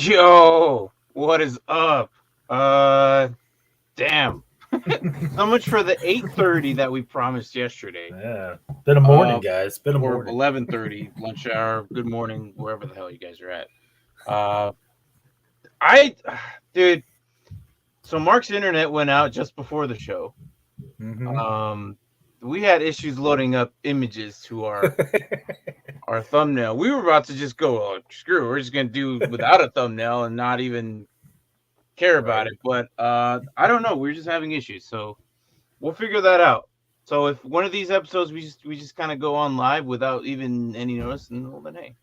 Yo, what is up? Damn. So much for the 8:30 that we promised yesterday. Yeah, been a morning, guys. Been a Or morning. 11:30 lunch hour. Good morning, wherever the hell you guys are at. Uh, I, dude. So Mark's internet went out just before the show. Mm-hmm. We had issues loading up images to our thumbnail. We were about to just go, oh, screw it, we're just gonna do without a thumbnail and not even care about Right. it. But I don't know. We're just having issues, so we'll figure that out. So if one of these episodes we just kind of go on live without even any notice, and well, then hey,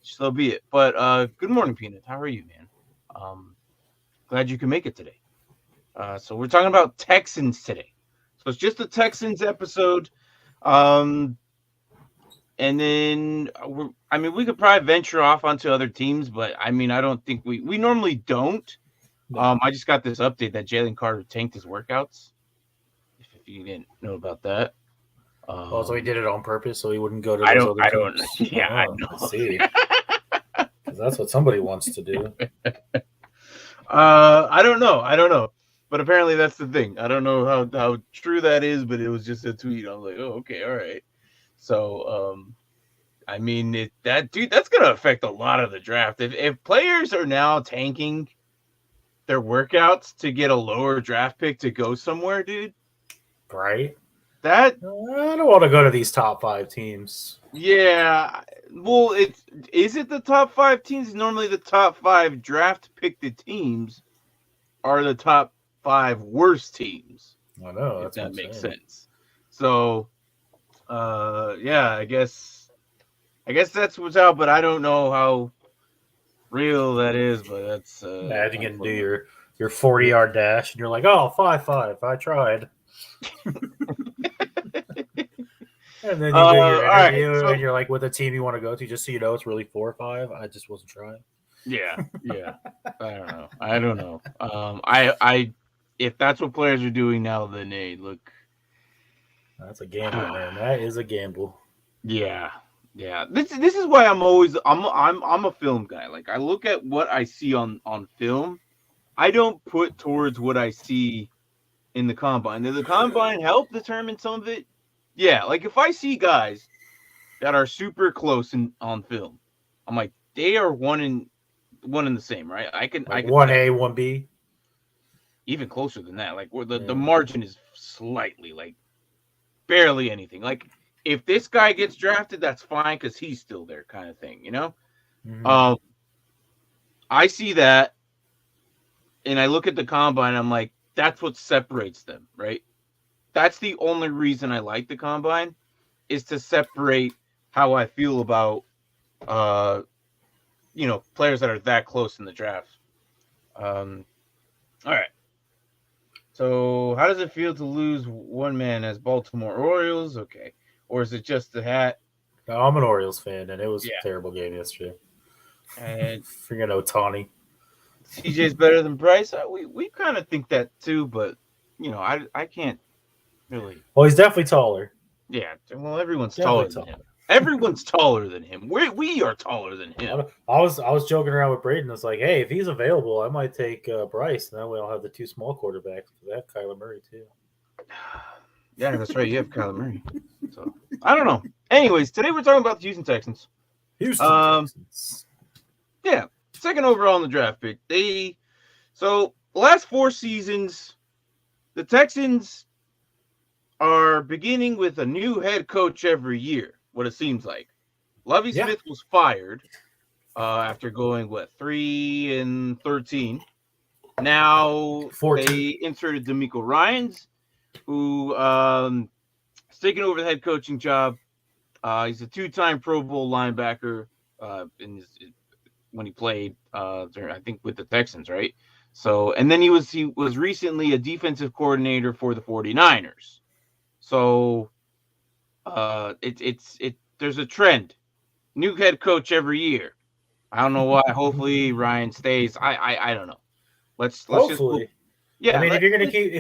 so be it. But good morning, Peanut. How are you, man? Um, Glad you can make it today. So we're talking about Texans today. So it's just a Texans episode. Um, and then we could probably venture off onto other teams, but I mean, I don't think we normally don't. No. I just got this update that Jalen Carter tanked his workouts. If you didn't know about that. So he did it on purpose so he wouldn't go to I those don't. other I don't. teams. Yeah, I Oh, know. I see. 'Cause that's what somebody wants to do. I don't know. I don't know. But apparently that's the thing. I don't know how true that is, but it was just a tweet. I was like, oh, okay, all right. So, I mean, that's gonna affect a lot of the draft. If players are now tanking their workouts to get a lower draft pick to go somewhere, dude. Right? That I don't want to go to these top 5 teams. Yeah, well, is it the top 5 teams? Normally, the top 5 draft picked teams are the top 5 worst teams. I know. If That's that what I'm makes saying. sense. So, yeah, I guess that's what's out, but I don't know how real that is. But that's Imagine getting to do your 40-yard dash, and you're like, oh, 5-5. I tried. And then you do your all right. interview, So and you're like with a team you want to go to, just so you know it's really 4-5. I just wasn't trying. yeah. I don't know. I if that's what players are doing now, then hey, look. That's a gamble, man. That is a gamble. Yeah. This is why I'm a film guy. Like I look at what I see on film. I don't put towards what I see in the combine. Does the combine help determine some of it? Yeah. Like if I see guys that are super close on film, I'm like they are one in the same, right? I can Like tell 1A, 1B. even closer than that. Like where the Yeah. margin is slightly like barely anything. Like if this guy gets drafted, that's fine because he's still there, kind of thing, you know. Mm-hmm. I see that, and I look at the combine. I'm like, that's what separates them, right? That's the only reason I like the combine is to separate how I feel about, players that are that close in the draft. All right. So, how does it feel to lose one man as Baltimore Orioles? Okay, or is it just the hat? No, I'm an Orioles fan, and it was Yeah, a terrible game yesterday. and Freaking Ohtani. CJ's better than Bryce. We kind of think that too, but I can't really. Well, he's definitely taller. Yeah, well, everyone's taller Definitely than him. taller. Everyone's taller than him. We are taller than him. I was joking around with Braden. I was like, hey, if he's available, I might take Bryce, and that way I'll have the 2 small quarterbacks. Because I have Kyler Murray too. Yeah, that's right. You have Kyler Murray. So I don't know. Anyways, today we're talking about the Houston Texans. Texans. Yeah, second overall in the draft pick. So last 4 seasons, the Texans are beginning with a new head coach every year. What it seems like. Lovie Smith was fired after going 3-13. Now 14. they inserted D'Amico Ryans, who is taking over the head coaching job. He's a 2-time Pro Bowl linebacker when he played, I think, with the Texans, right? So, and then he was recently a defensive coordinator for the 49ers. So, there's a trend. New head coach every year. I don't know why. Hopefully Ryan stays. I don't know. Let's Hopefully. just yeah. I mean, if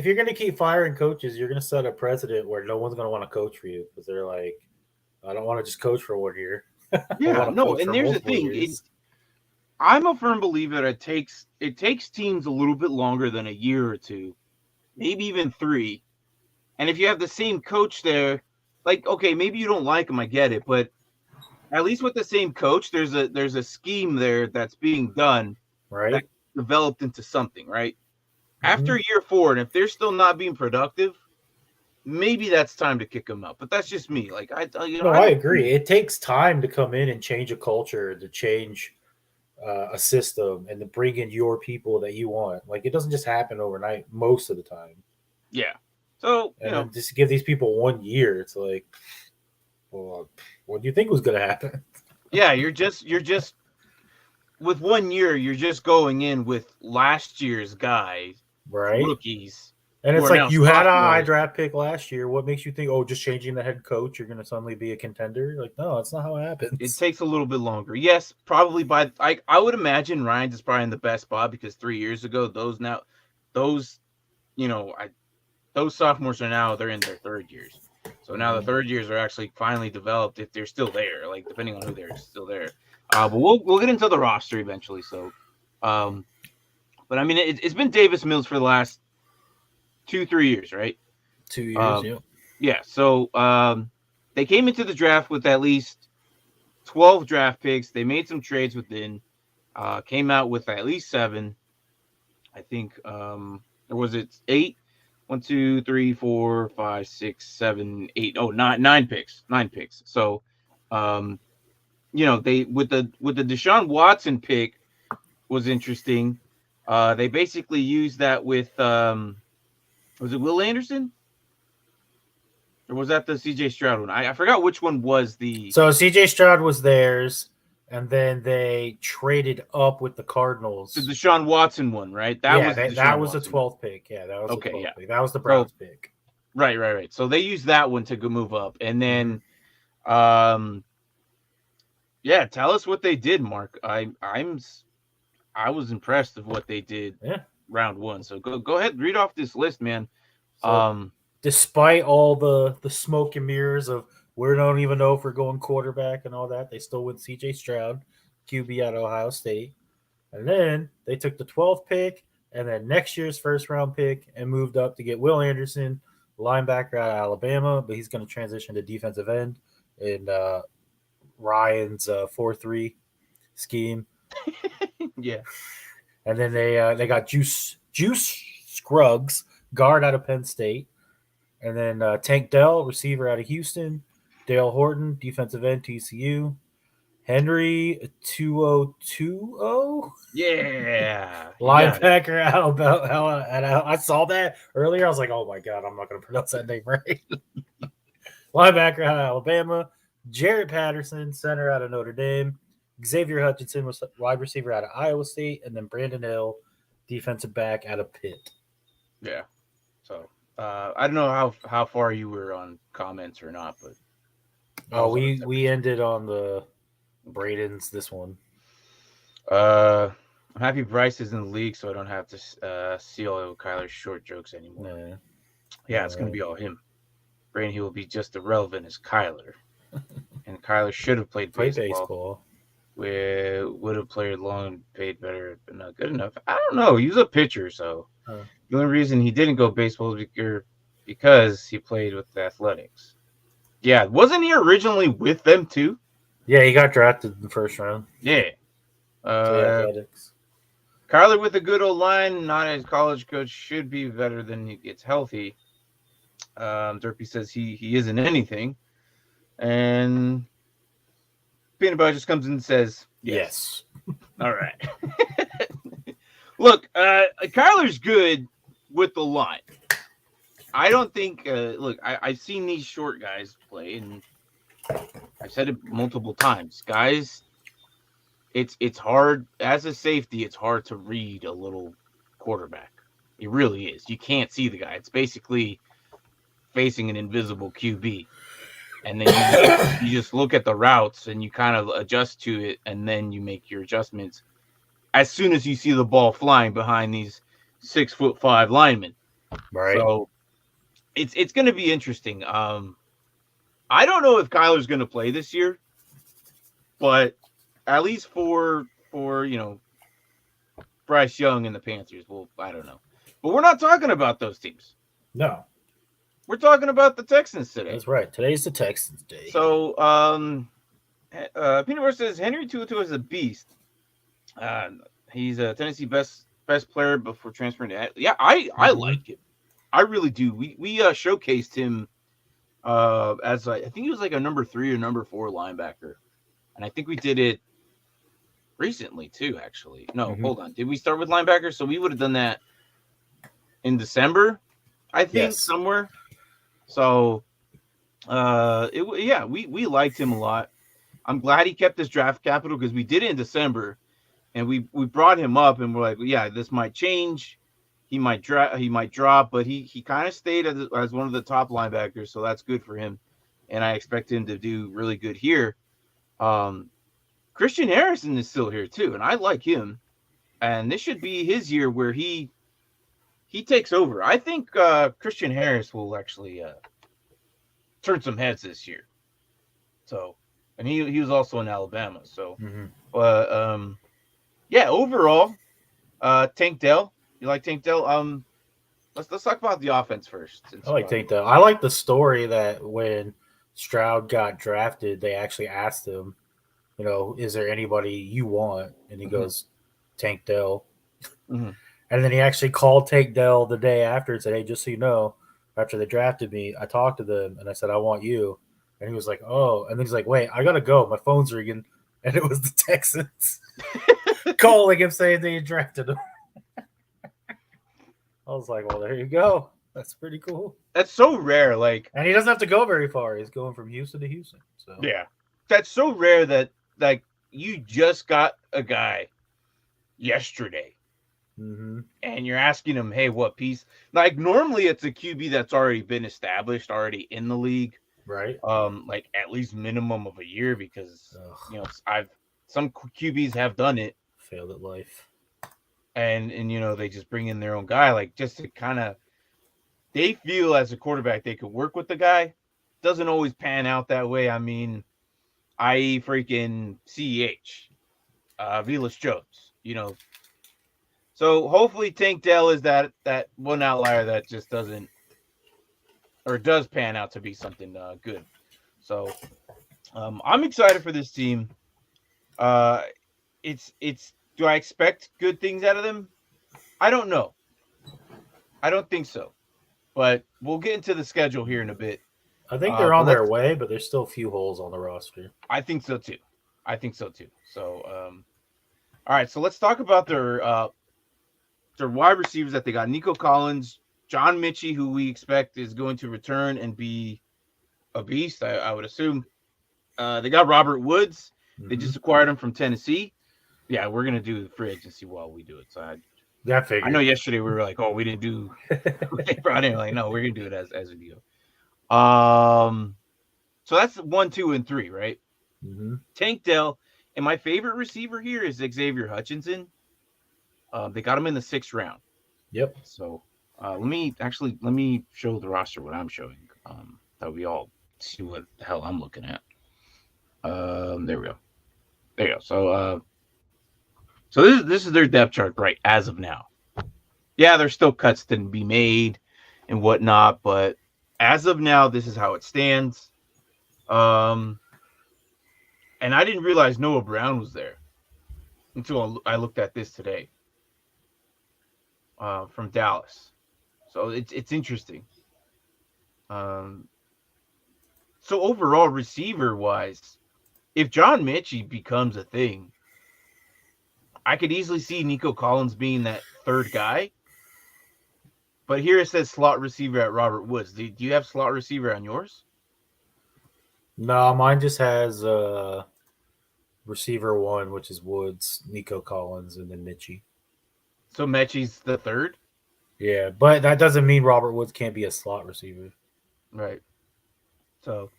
you're gonna keep firing coaches, you're gonna set a precedent where no one's gonna want to coach for you because they're like, I don't want to just coach for 1 year. Yeah, no. And there's the thing. I'm a firm believer that it takes teams a little bit longer than a year or two, maybe even 3. And if you have the same coach there, like, okay, maybe you don't like him, I get it, but at least with the same coach, there's a scheme there that's being done that Right. developed into something, right? Mm-hmm. After year 4, and if they're still not being productive, maybe that's time to kick them out. But that's just me. Like No, I I don't. agree. It takes time to come in and change a culture, to change a system, and to bring in your people that you want. Like it doesn't just happen overnight most of the time. Yeah. So And then just give these people 1 year. It's like, well, what do you think was going to happen? yeah, you're just with 1 year, you're just going in with last year's guys, Right. rookies And who it's are now like you had a high sophomores. draft pick last year. What makes you think, oh, just changing the head coach, you're going to suddenly be a contender? Like, no, that's not how it It happens. takes a little bit longer. Yes, probably I would imagine Ryan's is probably in the best spot because 3 years ago, those you know I those sophomores are now they're in their 3rd years. So now the 3rd years are actually finally developed if they're still there, like depending on who they're still there. But we'll get into the roster eventually. So, um, but I mean it's been Davis Mills for the last 2-3 years, right? 2 years, Um, yeah. yeah. So they came into the draft with at least 12 draft picks. They made some trades within. Came out with at least 7. I think. Or was it 8? 1, 2, 3, 4, 5, 6, 7, 8. Oh, nine picks. 9 picks. So, um, they with the Deshaun Watson pick was interesting. They basically used that with was it Will Anderson or was that the C.J. Stroud one? I forgot which one was the So CJ Stroud was theirs, and then they traded up with the Cardinals. Deshaun Watson one, right? That Yeah, was the that Deshaun was the Watson one. 12th pick. Yeah, that was the Okay, 12th yeah. pick. That was the So Browns pick. right. So they used that one to go move up, and Mm-hmm. then um yeah, tell us what they did, Mark. I was impressed of what they did Yeah. round 1. So go ahead, read off this list, man. So Um, despite all the smoke and mirrors of we don't even know if we're going quarterback and all that, they still went CJ Stroud, QB at Ohio State. And then they took the 12th pick and then next year's first round pick and moved up to get Will Anderson, linebacker out of Alabama, but he's going to transition to defensive end in Ryan's 4-3 scheme. yeah, And then they got Juice Scruggs, guard out of Penn State. And then Tank Dell, receiver out of Houston. Dale Horton, defensive end, TCU. Henry 2020, yeah, you got it. linebacker Alabama. I saw that earlier. I was like, oh my God, I'm not going to pronounce that name right. Linebacker out of Alabama. Jarrett Patterson, center out of Notre Dame. Xavier Hutchinson was wide receiver out of Iowa State. And then Brandon Hill, defensive back out of Pitt. Yeah. So I don't know how far you were on comments or not, but I Oh, was on we ended on the Braden's this one. I'm happy Bryce is in the league, so I don't have to see all of Kyler's short jokes anymore. Nah. Yeah, it's gonna be all him. Brain, he will be just irrelevant as Kyler, and Kyler should have played baseball. Would have played long, paid better, but not good enough. I don't know. He was a pitcher, so the only reason he didn't go baseball is because he played with the Athletics. Yeah, wasn't he originally with them too? Yeah, he got drafted in the first round. Yeah. Athletics. Kyler with a good old line, not as college coach, should be better than he gets healthy. Derpy says he isn't anything. And Peanut Butter just comes in and says, yes. All right. Look, Kyler's good with the line. I don't think, I've seen these short guys play, and I've said it multiple times. Guys, it's hard, as a safety, it's hard to read a little quarterback. It really is. You can't see the guy. It's basically facing an invisible QB. And then you just look at the routes and you kind of adjust to it, and then you make your adjustments as soon as you see the ball flying behind these 6'5" linemen. Right. So it's going to be interesting. I don't know if Kyler's going to play this year, but at least for for Bryce Young and the Panthers. Well, I don't know, but we're not talking about those teams. No, We're talking about the Texans today. that's right. Today's the Texans day. So, Peanut Butter says Henry To'oTo'o is a beast. He's a Tennessee best player before transferring to. Yeah, I like him. I really do. We showcased him as I think he was like a number 3 or number 4 linebacker, and I think we did it recently too. Actually, no, hold on. Did we start with linebacker? So we would have done that in December, I think, somewhere. So, we liked him a lot. I'm glad he kept his draft capital because we did it in December, and we brought him up, and we're like, yeah, this might change. He might drop, but he kind of stayed as one of the top linebackers, so that's good for him, and I expect him to do really good here. Christian Harrison is still here too, and I like him, and this should be his year where he takes over. I think Christian Harris will actually turn some heads this year. So, and he was also in Alabama. So, overall, Tank Dell. You like Tank Dell? Let's talk about the offense first. I like Tank Dell. I like the story that when Stroud got drafted, they actually asked him, is there anybody you want? And he goes, Tank Dell. And then he actually called Tank Dell the day after and said, hey, just so you know, after they drafted me, I talked to them and I said, I want you. And he was like, oh. And then he's like, wait, I got to go. My phone's ringing. And it was the Texans calling him saying they had drafted him. I was like, well, there you go. That's pretty cool. That's so rare. And he doesn't have to go very far. He's going from Houston to Houston. So yeah, that's so rare that you just got a guy yesterday, and you're asking him, hey, what piece? Normally it's a QB that's already been established, already in the league, right? At least minimum of a year because some QBs have done it, failed at life. And they just bring in their own guy, just to kind of, they feel as a quarterback they could work with the guy. Doesn't always pan out that way. I mean, i.e. freaking CEH, Velus Jones, So hopefully Tank Dell is that one outlier that just doesn't, or does pan out to be something good. So I'm excited for this team. It's. Do I expect good things out of them? I don't know. I don't think so. But we'll get into the schedule here in a bit. I think they're on their way, but there's still a few holes on the roster. I think so too. So, all right. So let's talk about their wide receivers that they got. Nico Collins, John Mitchie, who we expect is going to return and be a beast, I would assume. They got Robert Woods. They just acquired him from Tennessee. Yeah, we're gonna do the free agency while we do it. So I know yesterday we were like, oh, we didn't do. They brought in no, we're gonna do it as we go. So that's 1, 2, and 3, right? Tank Dell, and my favorite receiver here is Xavier Hutchinson. They got him in the 6th round. Yep. So let me show the roster what I'm showing. That we all see what the hell I'm looking at. There we go. There you go. So this is their depth chart, right, as of now. Yeah, there's still cuts to be made and whatnot, but as of now, this is how it stands. And I didn't realize Noah Brown was there until I looked at this today. From Dallas. So it's interesting. So overall, receiver-wise, if John Mitchie becomes a thing, I could easily see Nico Collins being that 3rd guy. But here it says slot receiver at Robert Woods. Do you have slot receiver on yours? No, mine just has receiver 1, which is Woods, Nico Collins, and then Mitchie. So Mitchie's the 3rd? Yeah, but that doesn't mean Robert Woods can't be a slot receiver. Right. So,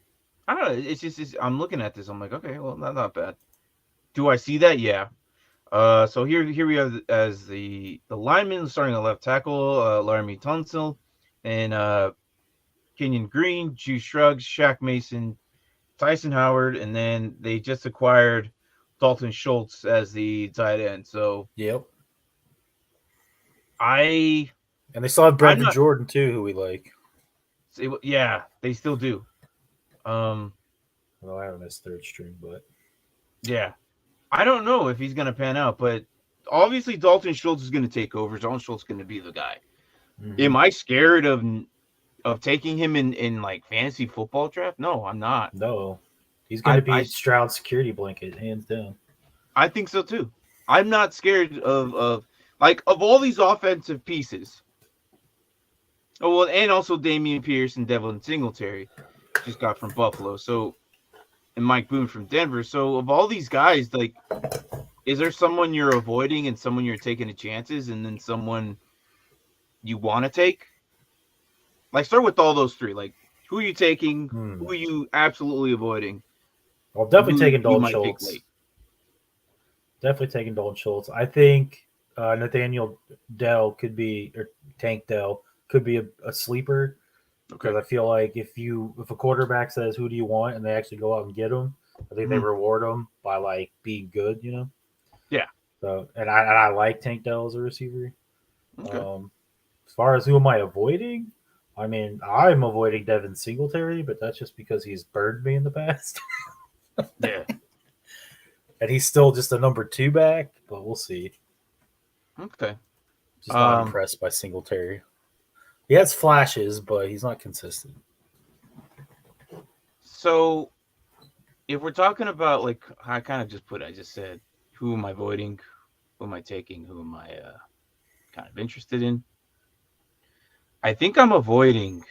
I don't know. It's just I'm looking at this. I'm like, okay, well, not bad. Do I see that? Yeah. So here we have as the linemen starting at left tackle, Laramie Tunsil, and Kenyon Green, Juice Shrugs, Shaq Mason, Tyson Howard, and then they just acquired Dalton Schultz as the tight end. So Yep. and they still have Brandon not, Jordan too, who we like. Yeah, they still do. Well, I have him as third string, but Yeah, I don't know if he's gonna pan out, but obviously Dalton Schultz is gonna take over. Dalton Schultz is gonna be the guy. Am I scared of taking him in like fantasy football draft? No, I'm not. No, he's going to be I Stroud's security blanket, hands down. I think so too. I'm not scared of like of all these offensive pieces. Oh well, and also Damian Pierce and Devin Singletary just got from Buffalo. So and Mike Boone from Denver. So of all these guys, like, is there someone you're avoiding and someone you're taking the chances, and then someone you want to take? Like, start with all those three. Like, who are you taking? Who are you absolutely avoiding? Well, definitely taking Dalton might Schultz. take late. Definitely taking Dalton Schultz. I think Nathaniel Dell could be, or Tank Dell could be a sleeper. Because I feel like if a quarterback says who do you want and they actually go out and get him, I think they reward them by like being good, you know. Yeah. So and I like Tank Dell as a receiver. Okay. As far as who am I avoiding, I mean I'm avoiding Devin Singletary, but that's just because he's burned me in the past. Yeah. And he's still just a number 2 back, but we'll see. Okay. Just not impressed by Singletary. He has flashes, but he's not consistent. So, if we're talking about, like, I just said, who am I avoiding? Who am I taking? Who am I kind of interested in? I think I'm avoiding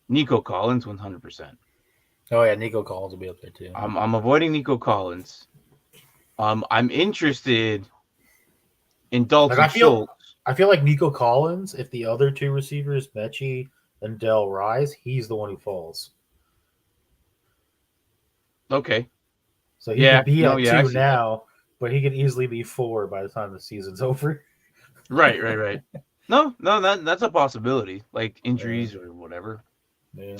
Nico Collins 100%. Oh, yeah, Nico Collins will be up there, too. I'm avoiding Nico Collins. I'm interested in Dalton Schultz. I feel like Nico Collins, if the other 2 receivers, Mechie and Dell rise, he's the one who falls. Okay. So he could be at 2 now, but he could easily be 4 by the time the season's over. Right. No, that's a possibility, like injuries or whatever. Yeah.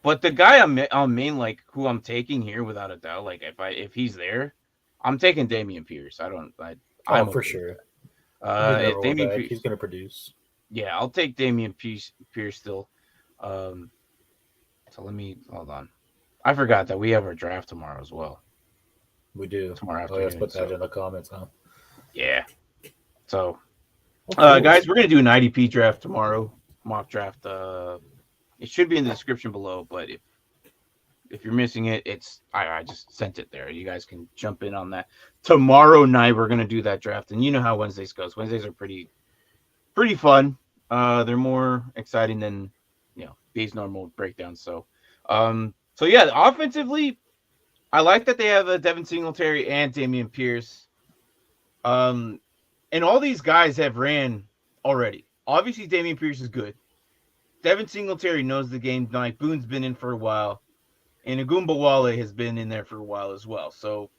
But the guy I'm like who I'm taking here without a doubt, like if he's there, I'm taking Damian Pierce. I'm for sure. If Damian Pierce, he's going to produce. Yeah, I'll take Damian Pierce still. So let me hold on. I forgot that we have our draft tomorrow as well. We do. Tomorrow afternoon. Let's put that in the comments, huh? Yeah. So, guys, we're gonna do an IDP draft tomorrow, mock draft. It should be in the description below, but if you're missing it, I just sent it there. You guys can jump in on that. Tomorrow night we're gonna do that draft, and you know how Wednesdays goes. Wednesdays are pretty fun. They're more exciting than these normal breakdowns. So yeah, offensively, I like that they have a Devin Singletary and Damian Pierce. And all these guys have ran already. Obviously, Damian Pierce is good. Devin Singletary knows the game. Mike Boone's been in for a while. And Agumbawale has been in there for a while as well. So,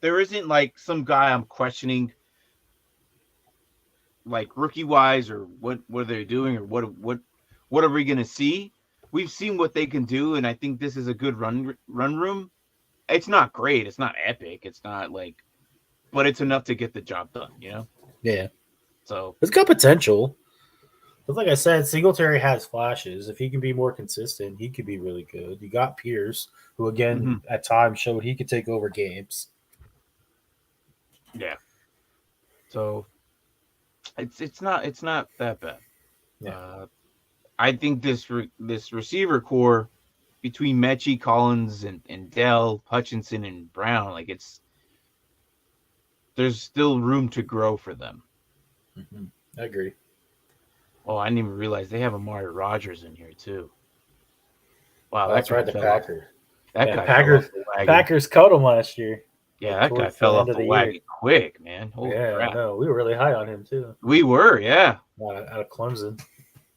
there isn't like some guy I'm questioning, like rookie-wise, or what are they doing, or what are we going to see? We've seen what they can do, and I think this is a good run room. It's not great. It's not epic. It's not like, but it's enough to get the job done, Yeah. So it's got potential. But like I said, Singletary has flashes. If he can be more consistent, he could be really good. You got Pierce, who again at times showed he could take over games. Yeah. So it's not that bad. Yeah. I think this receiver core between Mechie, Collins, and Dell, Hutchinson, and Brown, like there's still room to grow for them. Mm-hmm. I agree. Oh, I didn't even realize they have Amari Rodgers in here too. Wow, that's right. The Packers. Packers cut him last year. Yeah, that guy fell off the wagon quick, man. Holy crap. No, we were really high on him too. We were, yeah. Out of Clemson.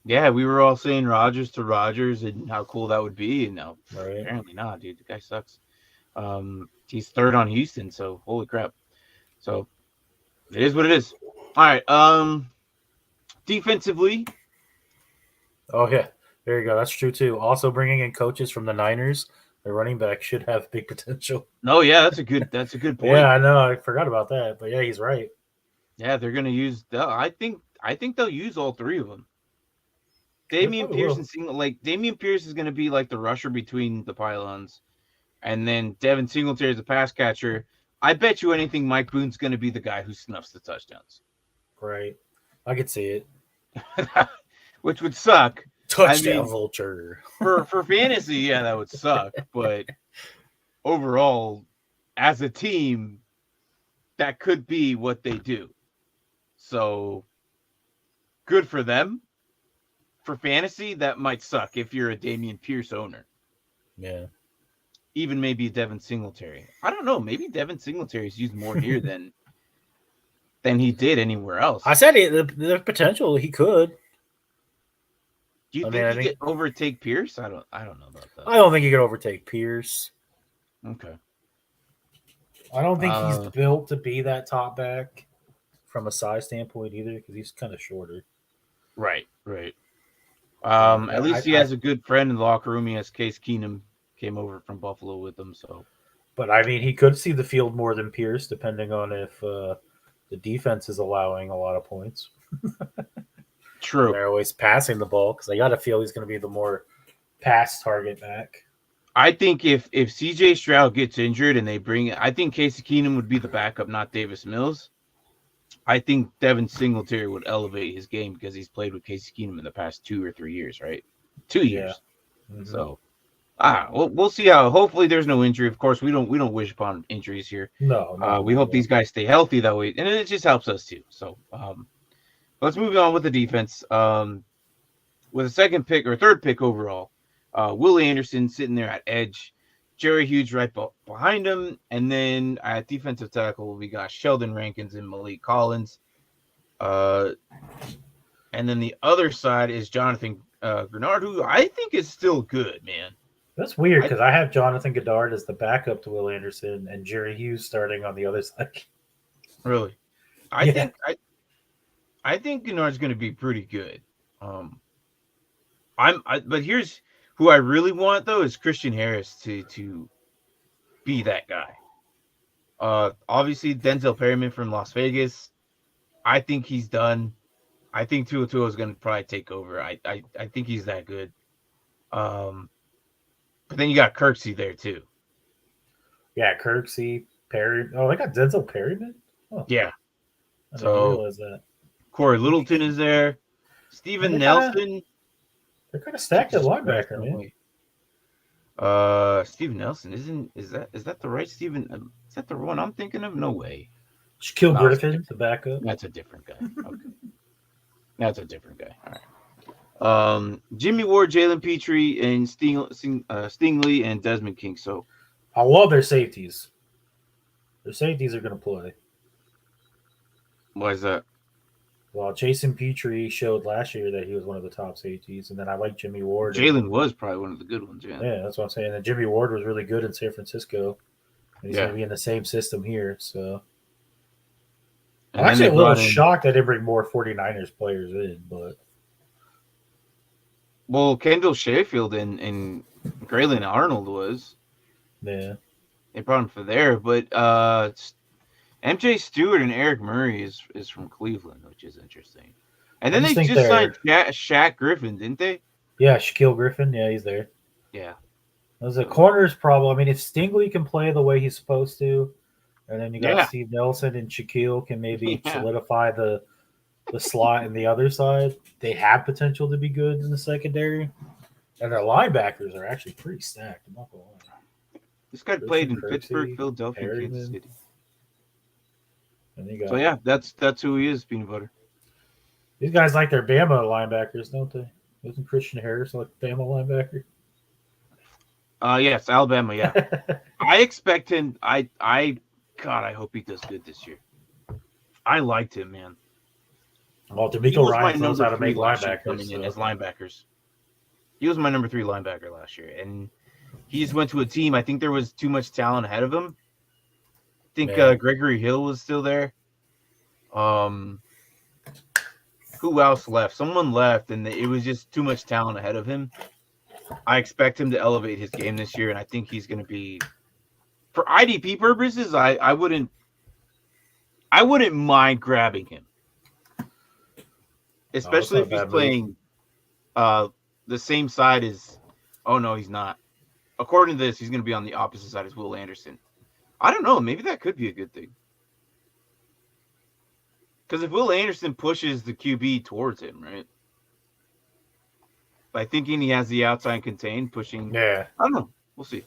Yeah, we were all saying Rodgers to Rodgers and how cool that would be, and no, apparently not, dude. The guy sucks. He's third on Houston, so holy crap. So it is what it is. All right. Defensively. Oh yeah, There you go. That's true too. Also, bringing in coaches from the Niners, the running back should have big potential. No, yeah, that's a good point. Yeah, I know. I forgot about that, but yeah, he's right. Yeah, they're gonna use. I think they'll use all three of them. Damian probably Pierce will. and Damian Pierce is gonna be like the rusher between the pylons, and then Devin Singletary is the pass catcher. I bet you anything, Mike Boone's gonna be the guy who snuffs the touchdowns. Right. I could see it. Which would suck. Touchdown vulture. For fantasy, yeah, that would suck. But overall, as a team, that could be what they do. So good for them. For fantasy, that might suck if you're a Damian Pierce owner. Yeah. Even maybe a Devin Singletary. I don't know. Maybe Devin Singletary's used more here than he did anywhere else. I said the potential he could. Do you think he could overtake Pierce? I don't know about that. I don't think he could overtake Pierce. Okay. I don't think he's built to be that top back from a size standpoint either, because he's kind of shorter. Right. At least he has a good friend in the locker room. He has Case Keenum, came over from Buffalo with him. So, but I mean, he could see the field more than Pierce, depending on if the defense is allowing a lot of points. True. They're always passing the ball because I got to feel he's going to be the more pass target back. I think if CJ Stroud gets injured and they bring, I think Casey Keenum would be the backup, not Davis Mills. I think Devin Singletary would elevate his game because he's played with Casey Keenum in the past 2 or 3 years, right? 2 years. Yeah. Mm-hmm. So, we'll see how. Hopefully, there's no injury. Of course, we don't wish upon injuries here. No. We hope these guys stay healthy that way, and it just helps us too. So, let's move on with the defense. With a second pick or third pick overall, Will Anderson sitting there at edge, Jerry Hughes right behind him, and then at defensive tackle we got Sheldon Rankins and Malik Collins. And then the other side is Jonathan Grenard, who I think is still good, man. That's weird because I have Jonathan Goddard as the backup to Will Anderson and Jerry Hughes starting on the other side. Really? I think Gennard's going to be pretty good. But here's who I really want though is Christian Harris to be that guy. Obviously Denzel Perryman from Las Vegas. I think he's done. I think Tua is going to probably take over. I think he's that good. But then you got Kirksey there too. Yeah, Kirksey, Perry. Oh, they got Denzel Perryman? Oh, yeah. I didn't realize that. Corey Littleton is there. Steven Nelson. They're kind of stacked at linebacker, man. Steven Nelson is that the right Steven? Is that the one I'm thinking of? No way. Shaquille Griffin, the backup. That's a different guy. Okay. That's a different guy. All right. Jimmy Ward, Jalen Petrie, and Stingley and Desmond King. So I love their safeties. Their safeties are going to play. Why is that? Well, Jason Petrie showed last year that he was one of the top safeties, and then I like Jimmy Ward. Jalen was probably one of the good ones, yeah. Yeah, that's what I'm saying. And Jimmy Ward was really good in San Francisco. And he's going to be in the same system here, so. I'm actually a little shocked I didn't bring more 49ers players in, but. Well, Kendall Sheffield and Graylin Arnold was. Yeah. They brought him for there, but MJ Stewart and Eric Murray is from Cleveland, which is interesting. And then they just signed Shaq Griffin, didn't they? Yeah, Shaquille Griffin. Yeah, he's there. Yeah. There's a corners problem. I mean, if Stingley can play the way he's supposed to, and then you got Steve Nelson and Shaquille can maybe solidify the slot in the other side, they have potential to be good in the secondary. And their linebackers are actually pretty stacked. I'm not going to lie. This guy played in Pittsburgh, Philadelphia, Kansas City. So yeah, that's who he is, Peanut Butter. These guys like their Bama linebackers, don't they? Isn't Christian Harris like Bama linebacker? Yes, Alabama. Yeah, I expect him. I hope he does good this year. I liked him, man. Well, D'Amico Ryan knows how to make linebackers. As linebackers, he was my number 3 linebacker last year, and he just went to a team. I think there was too much talent ahead of him. I think Gregory Hill was still there. who else left? Someone left, and it was just too much talent ahead of him. I expect him to elevate his game this year, and I think he's going to be, for IDP purposes, I wouldn't mind grabbing him, especially if he's playing the same side as. Oh no, he's not. According to this, he's going to be on the opposite side as Will Anderson. I don't know. Maybe that could be a good thing. Because if Will Anderson pushes the QB towards him, right? By thinking he has the outside contained, pushing. Yeah. I don't know. We'll see.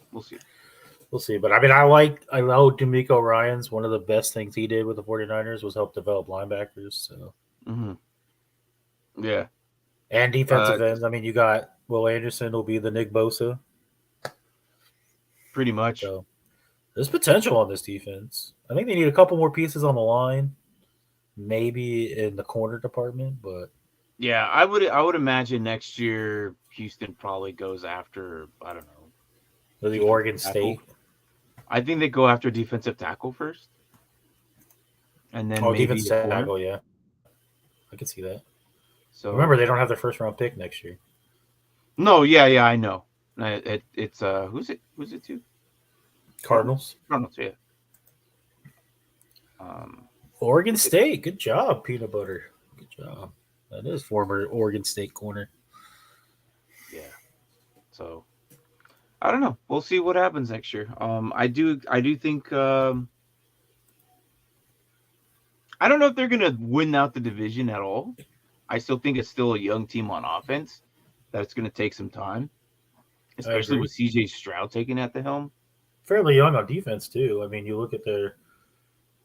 But I know D'Amico Ryans. One of the best things he did with the 49ers was help develop linebackers. So. Yeah. And defensive ends. I mean, you got Will Anderson will be the Nick Bosa. Pretty much. So there's potential on this defense. I think they need a couple more pieces on the line, maybe in the corner department, but yeah, I would imagine next year Houston probably goes after, I don't know, the Oregon State. I think they go after defensive tackle first, and then maybe defensive tackle. Yeah, I can see that. So remember, they don't have their first round pick next year. No, yeah, I know. It's who's it to? Cardinals. Yeah. Oregon State. Good job, peanut butter. Good job. That is former Oregon State corner. Yeah. So I don't know. We'll see what happens next year. I do think I don't know if they're gonna win out the division at all. I still think it's still a young team on offense. That it's gonna take some time. Especially with CJ Stroud taking at the helm. Fairly young on defense, too. I mean, you look at their,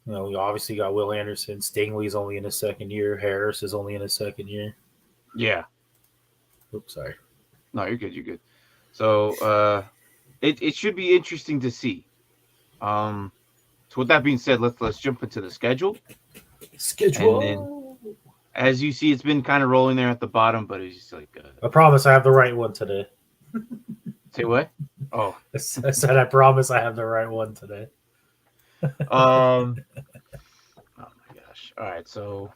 you obviously got Will Anderson. Stingley's only in his second year. Harris is only in his second year. Yeah. Oops, sorry. No, you're good. So it should be interesting to see. So with that being said, let's jump into the schedule. And then, as you see, it's been kind of rolling there at the bottom, but it's just like I promise I have the right one today. Say what? Oh, I said I promise I have the right one today. Oh my gosh! All right, so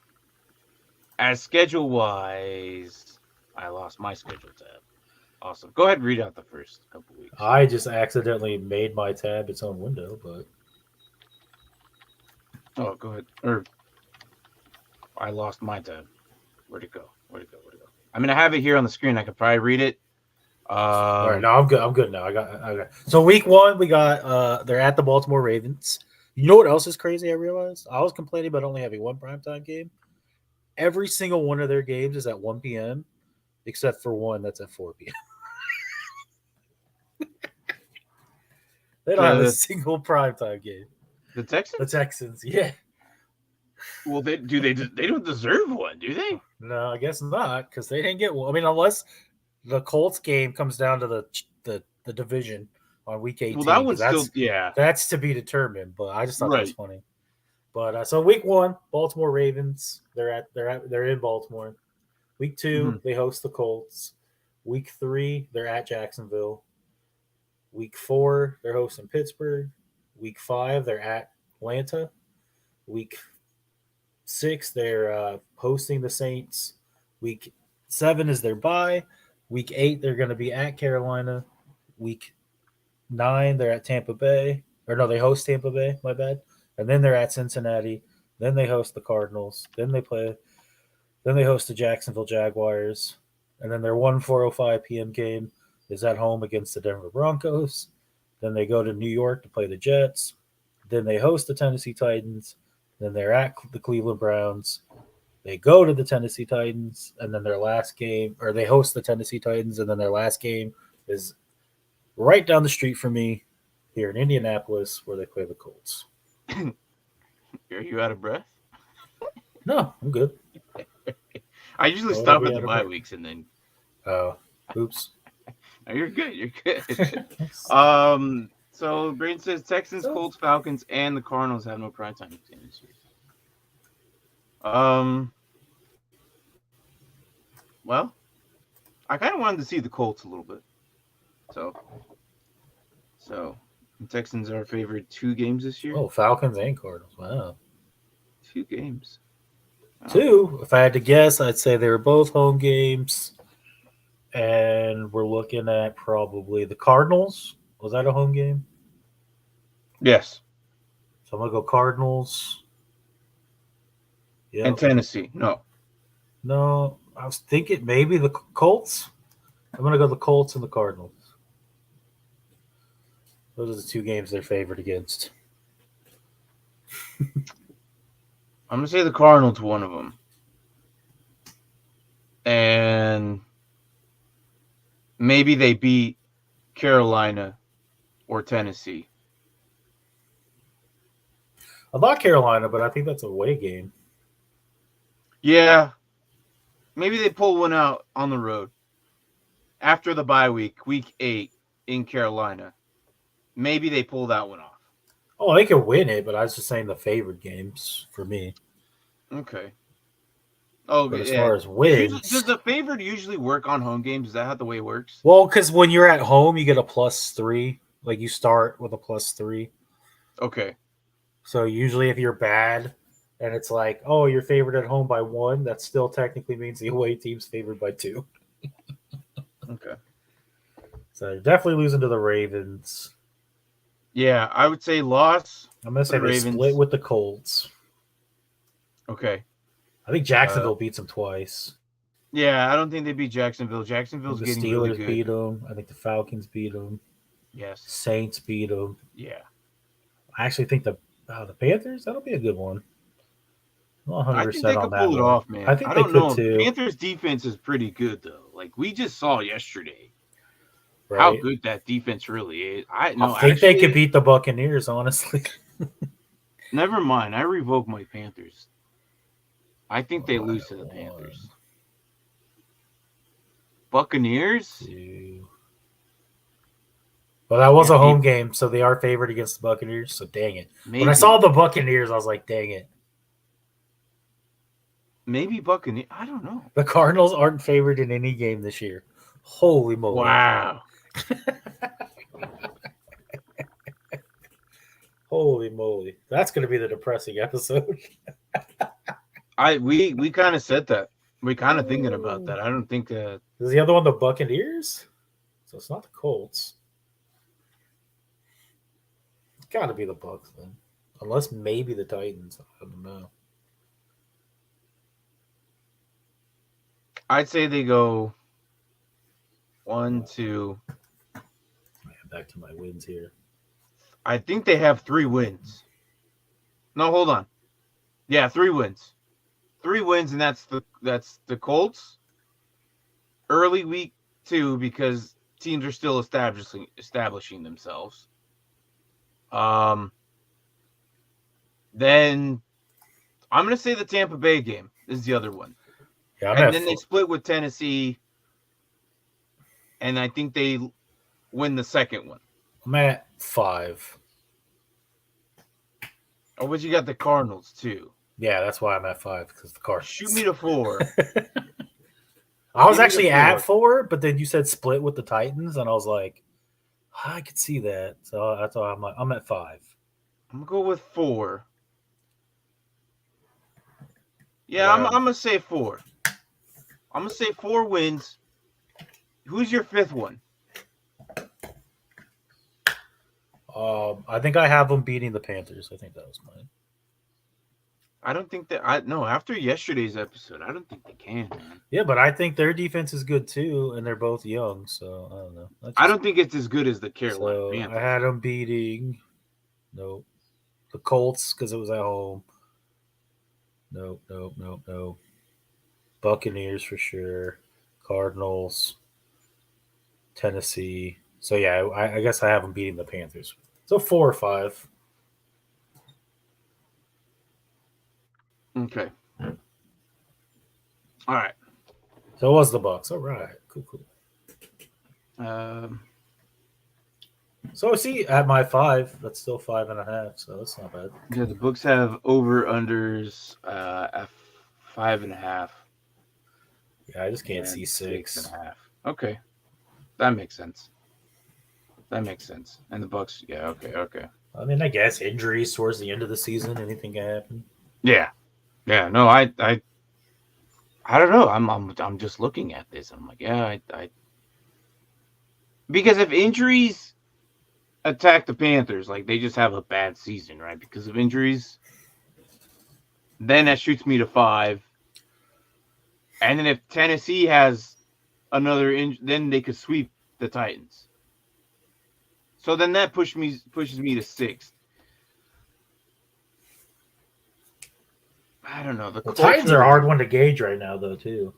as schedule wise, I lost my schedule tab. Awesome. Go ahead and read out the first couple weeks. I just accidentally made my tab its own window, but oh, go ahead. Or I lost my tab. Where'd it go? I mean, I have it here on the screen. I could probably read it. All right, no, I'm good now. I got. So week 1, we got they're at the Baltimore Ravens. You know what else is crazy? I realized I was complaining about only having one primetime game. Every single one of their games is at 1 p.m. except for one that's at 4 p.m. They don't have a single primetime game. The Texans? The Texans, yeah. Well, they don't deserve one, do they? No, I guess not, because they didn't get one. I mean, unless the Colts game comes down to the division on week 18. Well, that one's still, yeah. That's to be determined, but I just thought that was funny. But so week 1, Baltimore Ravens, they're in Baltimore. Week 2, they host the Colts. Week 3, they're at Jacksonville. Week 4, they're hosting Pittsburgh. Week 5, they're at Atlanta. Week 6, they're hosting the Saints. Week 7 is their bye. Week 8, they're going to be at Carolina. Week 9, they're at Tampa Bay. Or no, they host Tampa Bay, my bad. And then they're at Cincinnati. Then they host the Cardinals. Then they host the Jacksonville Jaguars. And then their 4:05 p.m. game is at home against the Denver Broncos. Then they go to New York to play the Jets. Then they host the Tennessee Titans. Then they're at the Cleveland Browns. They go to the Tennessee Titans, and then their last game, or they host the Tennessee Titans, and then their last game is right down the street from me here in Indianapolis, where they play the Colts. Are you out of breath? No, I'm good. I usually stop at the bye weeks and then. Oh, oops. No, you're good. So Brain says Texans, Colts, Falcons, and the Cardinals have no primetime game this year. Well, I kind of wanted to see the Colts a little bit. So the Texans are favored 2 games this year. Oh, Falcons and Cardinals. Wow. 2 games. 2, if I had to guess, I'd say they were both home games. And we're looking at probably the Cardinals. Was that a home game? Yes. So I'm going to go Cardinals. And Yep. Tennessee. No. No, I was thinking maybe the Colts. I'm going to go the Colts and the Cardinals. Those are the 2 games they're favored against. I'm going to say the Cardinals, one of them. And maybe they beat Carolina or Tennessee. I thought Carolina, but I think that's a away game. Yeah. Maybe they pull one out on the road. After the bye week 8 in Carolina. Maybe they pull that one off. Oh, they could win it, but I was just saying the favored games for me. Okay. Oh, but as yeah. far as wins, does the favored usually work on home games? Is that how the way it works? Well, because when you're at home, you get a +3. Like you start with a +3. Okay. So usually, if you're bad, and it's like, oh, you're favored at home by 1, that still technically means the away team's favored by 2. Okay. So you're definitely losing to the Ravens. Yeah, I would say loss. I'm gonna say they split with the Colts. Okay. I think Jacksonville beats them twice. Yeah, I don't think they beat Jacksonville. Jacksonville's getting really good. The Steelers beat them. I think the Falcons beat them. Yes. Saints beat them. Yeah. I actually think the Panthers, that'll be a good one. I'm 100% I think they on could that pull it one. off, man. I think I they don't could know. too. Panthers defense is pretty good though. Like we just saw yesterday. Right. How good that defense really is. I think they could beat the Buccaneers, honestly. Never mind. I revoke my Panthers. I think they lose to the Panthers. Buccaneers? 2. Well, that was a home game, so they are favored against the Buccaneers, so dang it. Maybe. When I saw the Buccaneers, I was like, dang it. Maybe Buccaneers. I don't know. The Cardinals aren't favored in any game this year. Holy moly. Wow. Holy moly. That's going to be the depressing episode. We kind of said that. We're kind of thinking about that. I don't think that. Is the other one the Buccaneers? So it's not the Colts. It's got to be the Bucs then. Unless maybe the Titans. I don't know. I'd say they go 1, 2. Back to my wins here. I think they have 3 wins. No, hold on. Yeah, 3 wins. 3 wins, and that's the Colts. Early week 2 because teams are still establishing themselves. Then I'm gonna say the Tampa Bay game is the other one. Yeah, and then they split with Tennessee, and I think they win the second one. I'm at 5. Oh, but you got the Cardinals too. Yeah, that's why I'm at 5 because the Cardinals. Shoot me to 4. I was actually at 4, but then you said split with the Titans, and I was like, I could see that. So that's why I'm at 5. I'm gonna go with 4. Yeah, I'm gonna say 4. I'm gonna say 4 wins. Who's your 5th one? I think I have them beating the Panthers. I think that was mine. I don't think that after yesterday's episode, I don't think they can, man. Yeah, but I think their defense is good too, and they're both young, so I don't know. I don't think it's as good as the Carolina Panthers. I had them beating the Colts because it was at home. Nope. Buccaneers for sure. Cardinals. Tennessee. So yeah, I guess I have them beating the Panthers. So 4 or 5. Okay. All right. So it was the Bucs. All right. Cool. So see, at my 5, that's still 5.5. So that's not bad. Yeah, the books have over/unders at 5.5. Yeah, I just can't see 6. 6.5. Okay, that makes sense. And the Bucs, yeah, okay. I mean, I guess injuries towards the end of the season, anything can happen. Yeah. No, I I don't know. I'm just looking at this. I'm like, yeah, I because if injuries attack the Panthers, like they just have a bad season, right? Because of injuries, then that shoots me to 5. And then if Tennessee has another then they could sweep the Titans. So then that pushes me to 6th. I don't know. The Well, Titans are a culture. hard one to gauge right now, though, too.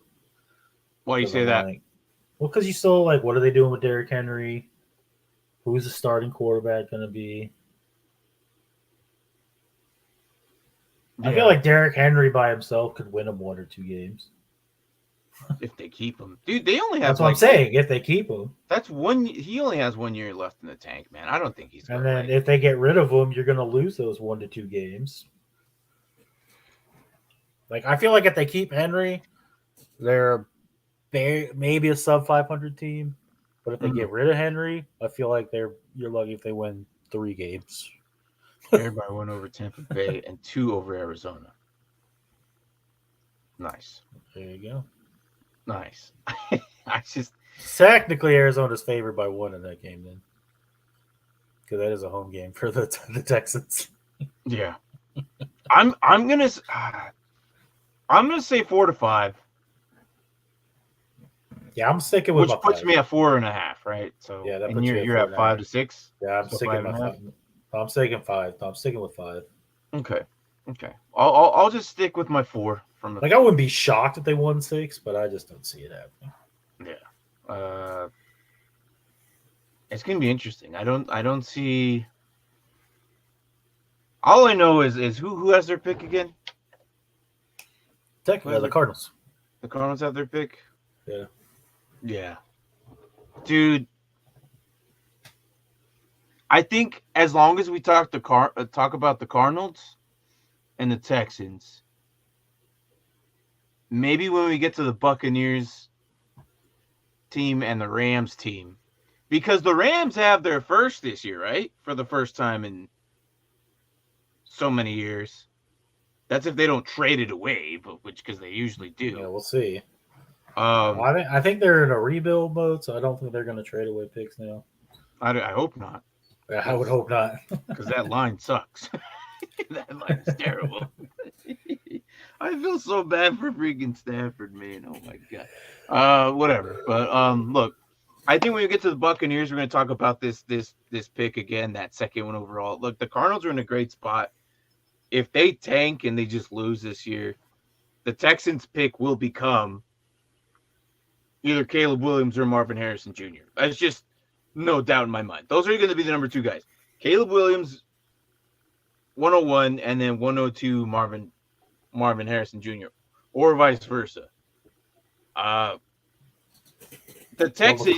Why you 'Cause say I'm that? like, well, because you still like, what are they doing with Derrick Henry? Who's the starting quarterback going to be? I feel Yeah, like Derrick Henry by himself could win them 1 or 2 games. if they keep him, dude, they only That's have what I'm like saying. If they keep him, that's one. He only has 1 year left in the tank, man. I don't think he's and gonna then like. if they get rid of him, you're going to lose those 1 to 2 games. Like I feel like if they keep Henry, they're maybe a sub 500 team. But if they get rid of Henry, I feel like you're lucky if they win 3 games. Everybody went over Tampa Bay and 2 over Arizona. Nice, There you go. nice. I just Technically, Arizona's favored by 1 in that game, then, because that is a home game for the Texans. yeah. I'm gonna I'm gonna say 4 to 5. Yeah, I'm sticking with Which my puts 5. me at 4.5, right? So Yeah, that and puts you at you're at 5 4.5. to 6. Yeah, I'm So sticking 5.5. my 5. I'm sticking 5. No, I'm sticking with 5. Okay, okay. I'll just stick with my 4 from the. Like I wouldn't be shocked if they won 6, but I just don't see it happening. Yeah. It's gonna be interesting. I don't see. All I know is who has their pick again? Who has The their, Cardinals. the Cardinals have their pick. Yeah. Yeah, dude. I think as long as we talk about the Cardinals and the Texans, maybe when we get to the Buccaneers team and the Rams team, because the Rams have their first this year, right? For the first time in so many years. That's if they don't trade it away, but because they usually do. Yeah, we'll see. Um, I think they're in a rebuild mode, so I don't think they're going to trade away picks now. I hope not. I would hope not. Because that line sucks. That line is terrible. I feel so bad for freaking Stanford, man. Oh my god. Whatever. But look, I think when we get to the Buccaneers, we're going to talk about this pick again, that second one overall. Look, the Cardinals are in a great spot. If they tank and they just lose this year, the Texans pick will become either Caleb Williams or Marvin Harrison Jr. That's just no doubt in my mind. Those are going to be the number 2 guys. Caleb Williams, 101, and then 102 Marvin Harrison Jr. or vice versa. The Texans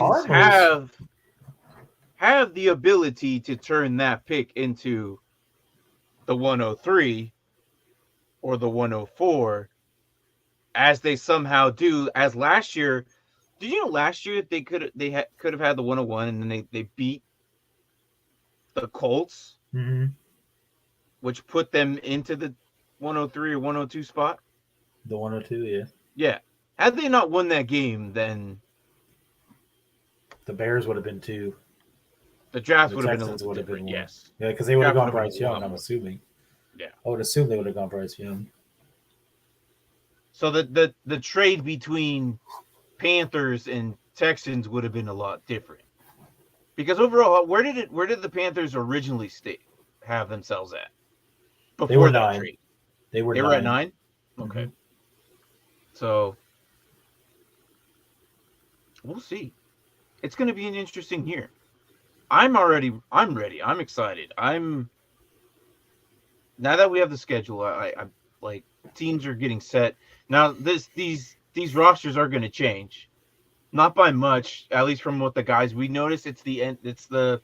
have the ability to turn that pick into the 103 or the 104, as they somehow do. As last year, did you know last year they could have had the 101 and then they beat the Colts, which put them into the 103 or 102 spot. The 102, yeah. Yeah. Had they not won that game, then the Bears would have been 2. The draft would have been a little different. Yes. Yeah, because they would have gone Bryce Young, I'm assuming. Yeah. I would assume they would have gone Bryce Young. So the trade between Panthers and Texans would have been a lot different. Because overall, where did the Panthers originally have themselves at? Before that 9. trade. They were at 9? Okay. Mm-hmm. So we'll see. It's going to be an interesting year. I'm ready. I'm excited. Now that we have the schedule, I'm like, teams are getting set. Now these rosters are going to change. Not by much, at least from what the guys we noticed. It's the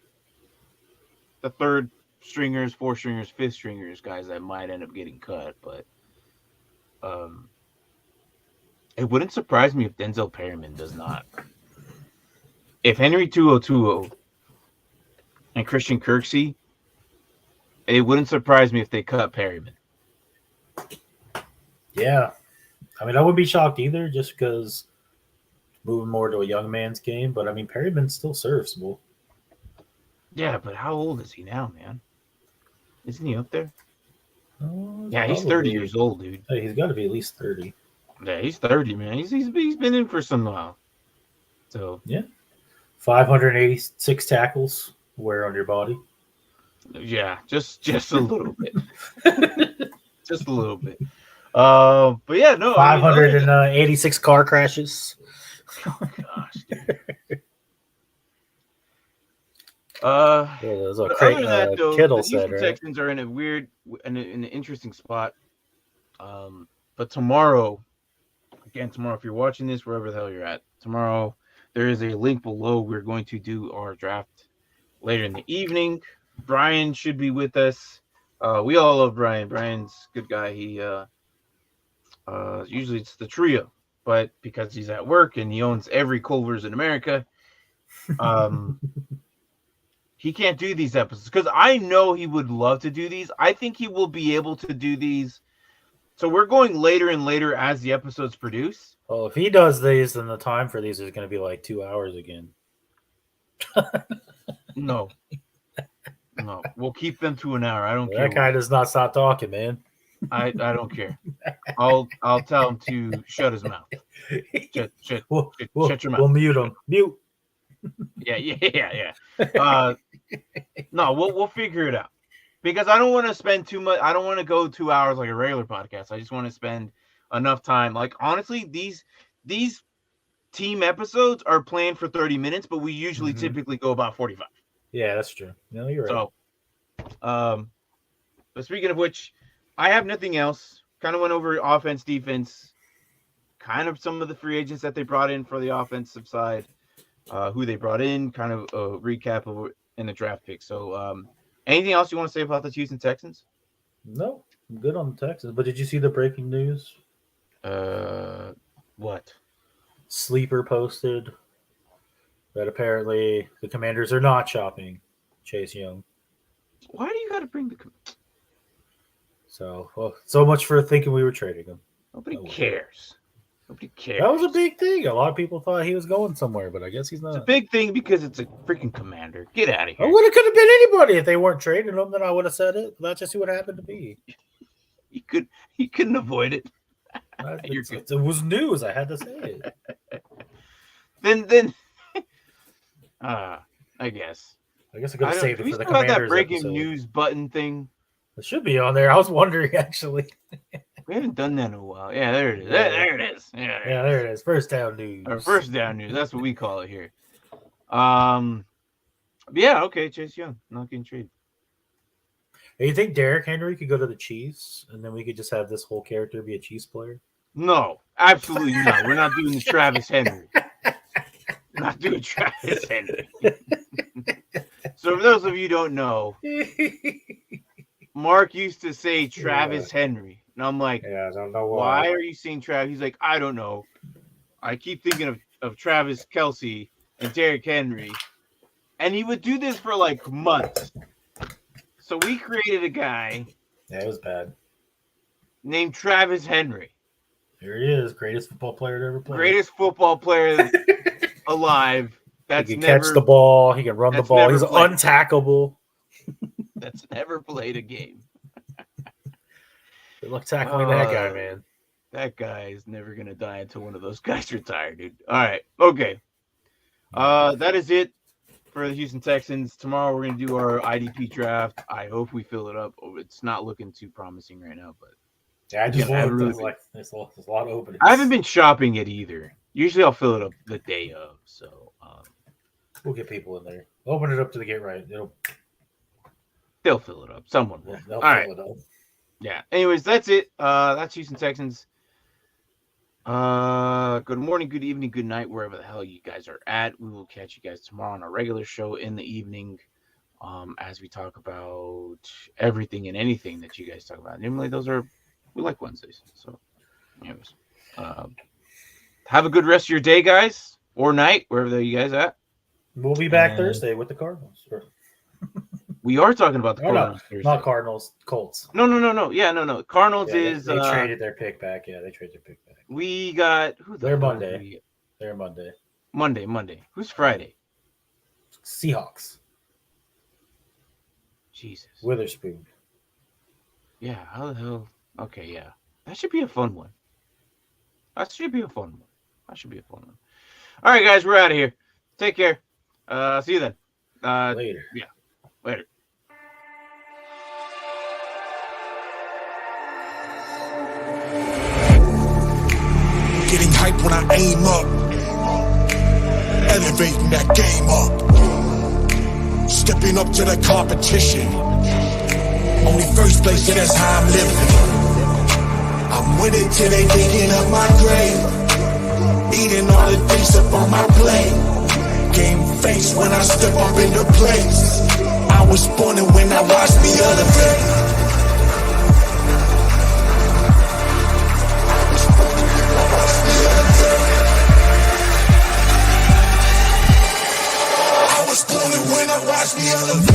third stringers, fourth stringers, fifth stringers guys that might end up getting cut, but it wouldn't surprise me if Denzel Perryman does not. If Henry 2020 and Christian Kirksey, it wouldn't surprise me if they cut Perryman. Yeah. I mean, I wouldn't be shocked either, just because moving more to a young man's game. But I mean, Perryman's still serviceable. Yeah, but how old is he now, man? Isn't he up there? Oh, Yeah, he's 30 years old, dude. Hey, he's got to be at least 30. Yeah, he's 30, man. He's been in for some while. So yeah, 586 tackles wear on your body. Yeah, just a little bit, just a little bit. But yeah, no, 586 car crashes. Oh gosh, dude. There's a other than that, though, Kittle the Houston said, right? Texans are in a weird, in an interesting spot. But tomorrow, if you're watching this, wherever the hell you're at, tomorrow there is a link below. We're going to do our draft later in the evening. Brian should be with us. We all love Brian. Brian's a good guy. He usually it's the trio, but because he's at work and he owns every Culver's in America, he can't do these episodes because I know he would love to do these. I think he will be able to do these. So we're going later and later as the episodes produce. Well, if he does these, then the time for these is going to be like 2 hours again. No, we'll keep them to an hour. I don't care. That guy does not stop talking, man. I don't care. I'll tell him to shut his mouth. Shut your mouth. We'll mute him. Mute. Yeah. No, we'll figure it out because I don't want to spend too much. I don't want to go 2 hours like a regular podcast. I just want to spend enough time. Like honestly, these team episodes are planned for 30 minutes, but we usually typically go about 45. Yeah, that's true. No, you're right. So, but speaking of which, I have nothing else. Kind of went over offense, defense, kind of some of the free agents that they brought in for the offensive side, who they brought in, kind of a recap of in the draft pick. So, anything else you want to say about the Houston Texans? No, I'm good on the Texans. But did you see the breaking news? What? Sleeper posted that apparently the Commanders are not shopping Chase Young. Why do you got to bring the? So much for thinking we were trading him. Nobody cares. Nobody cares. That was a big thing. A lot of people thought he was going somewhere, but I guess he's not. It's a big thing because it's a freaking Commander. Get out of here. Well, it could have been anybody if they weren't trading him. Then I would have said it. That's just who it happened to be. He couldn't avoid it. It was news. I had to say it. Then, I guess. I guess I could have saved it for the Commanders. We still have that breaking news button thing. It should be on there. I was wondering, actually. We haven't done that in a while. Yeah, there it is. There it is. Yeah, there it is. First down news. Or first down news. That's what we call it here. Yeah, okay, Chase Young. Not getting traded. Hey, you think Derrick Henry could go to the Chiefs, and then we could just have this whole character be a Chiefs player? No, absolutely not. We're not doing the Travis Henry. We're not doing Travis Henry. So for those of you who don't know, Mark used to say Travis Henry. And I'm like, I don't know why are you saying Travis? He's like, I don't know. I keep thinking of Travis Kelce and Derrick Henry. And he would do this for like months. So we created a guy. Yeah, it was bad. Named Travis Henry. Here he is, greatest football player to ever play. Greatest football player alive. He can catch the ball. He can run the ball. He's untackable. That's never played a game. Good luck tackling that guy, man. That guy is never going to die until one of those guys retire, dude. All right. Okay. That is it for the Houston Texans. Tomorrow we're going to do our IDP draft. I hope we fill it up. It's not looking too promising right now, but yeah, I just looked like there's a lot of openings. I haven't been shopping it either. Usually I'll fill it up the day of, so we'll get people in there. Open it up to the get right. They'll fill it up. Someone will. They'll All fill it up. Yeah. Anyways, that's it. That's Houston Texans. Good morning, good evening, good night, wherever the hell you guys are at. We will catch you guys tomorrow on our regular show in the evening, as we talk about everything and anything that you guys talk about. Normally, we like Wednesdays. So, anyways, have a good rest of your day, guys, or night, wherever you guys at. We'll be back Thursday with the Cardinals. We are talking about the Oh, no, Cardinals Thursday. not Cardinals, Colts. No. Yeah, no. Cardinals Yeah, is they traded their pick back. Yeah, they traded their pick back. we got who the They're hell Monday. do we get? They're Monday. Monday. Who's Friday? Seahawks. Jesus. Witherspoon. Yeah, how the hell? Okay, yeah. That should be a fun one. All right, guys, we're out of here. Take care. See you then. Later. Yeah, later. Getting hype when I aim up, elevating that game up, stepping up to the competition. Only first place, yeah, that's how I'm living. I'm with it till they digging up my grave, eating all the things up on my plate. Game face when I step up in the place. I was born and when I watched me elevate. When I watch me elevate.